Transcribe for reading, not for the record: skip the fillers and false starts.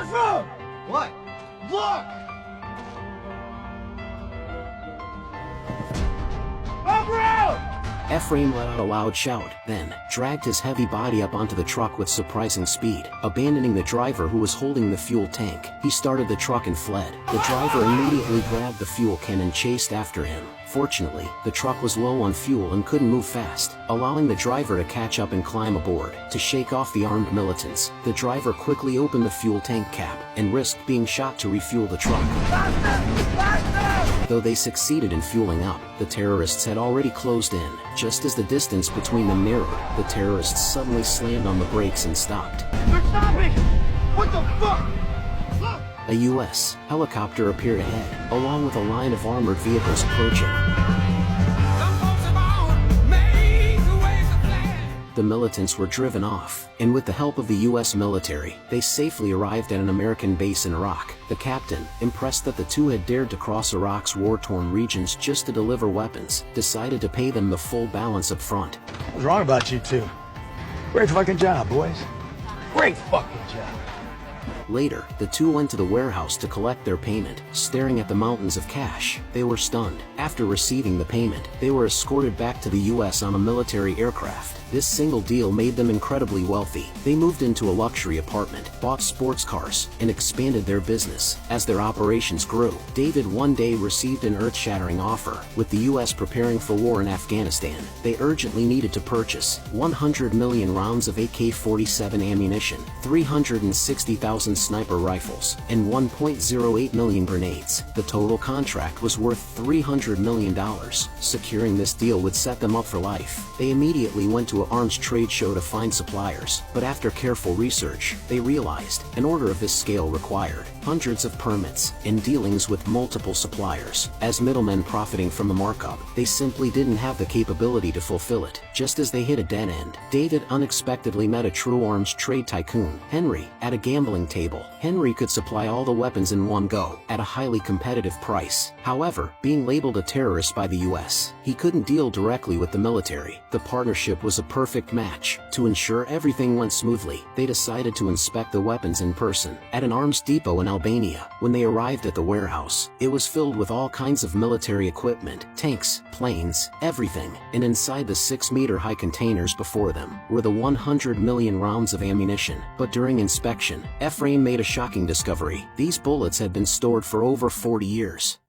Ephraim! What? Look! Ephraim! Ephraim let out a loud shout, then dragged his heavy body up onto the truck with surprising speed, abandoning the driver who was holding the fuel tank. He started the truck and fled. The driver immediately grabbed the fuel can and chased after him. Fortunately, the truck was low on fuel and couldn't move fast, allowing the driver to catch up and climb aboard. To shake off the armed militants, the driver quickly opened the fuel tank cap and risked being shot to refuel the truck. Though they succeeded in fueling up, the terrorists had already closed in. Just as the distance between them narrowed, the terrorists suddenly slammed on the brakes and stopped. They're stopping! What the fuck? Look! A U.S. helicopter appeared ahead, along with a line of armored vehicles approaching. The militants were driven off, and with the help of the U.S. military, they safely arrived at an American base in Iraq. The captain, impressed that the two had dared to cross Iraq's war-torn regions just to deliver weapons, decided to pay them the full balance up front. What's wrong about you two? Great fucking job, boys. Great fucking job. Later, the two went to the warehouse to collect their payment. Staring at the mountains of cash, they were stunned. After receiving the payment, they were escorted back to the U.S. on a military aircraft. This single deal made them incredibly wealthy. They moved into a luxury apartment, bought sports cars, and expanded their business. As their operations grew, David one day received an earth-shattering offer. With the U.S. preparing for war in Afghanistan, they urgently needed to purchase 100 million rounds of AK-47 ammunition, 360,000 sniper rifles, and 1.08 million grenades. The total contract was worth $300 million. Securing this deal would set them up for life. They immediately went to an arms trade show to find suppliers, but after careful research, they realized an order of this scale required hundreds of permits and dealings with multiple suppliers. As middlemen profiting from the markup, they simply didn't have the capability to fulfill it. Just as they hit a dead end, David unexpectedly met a true arms trade tycoon, Henry, at a gambling table. Henry could supply all the weapons in one go, at a highly competitive price. However, being labeled a terrorist by the US, he couldn't deal directly with the military. The partnership was a perfect match. To ensure everything went smoothly, they decided to inspect the weapons in person. At an arms depot in Albania, when they arrived at the warehouse, it was filled with all kinds of military equipment, tanks, planes, everything, and inside the 6-meter-high containers before them were the 100 million rounds of ammunition. But during inspection, Ephraim made a shocking discovery. These bullets had been stored for over 40 years.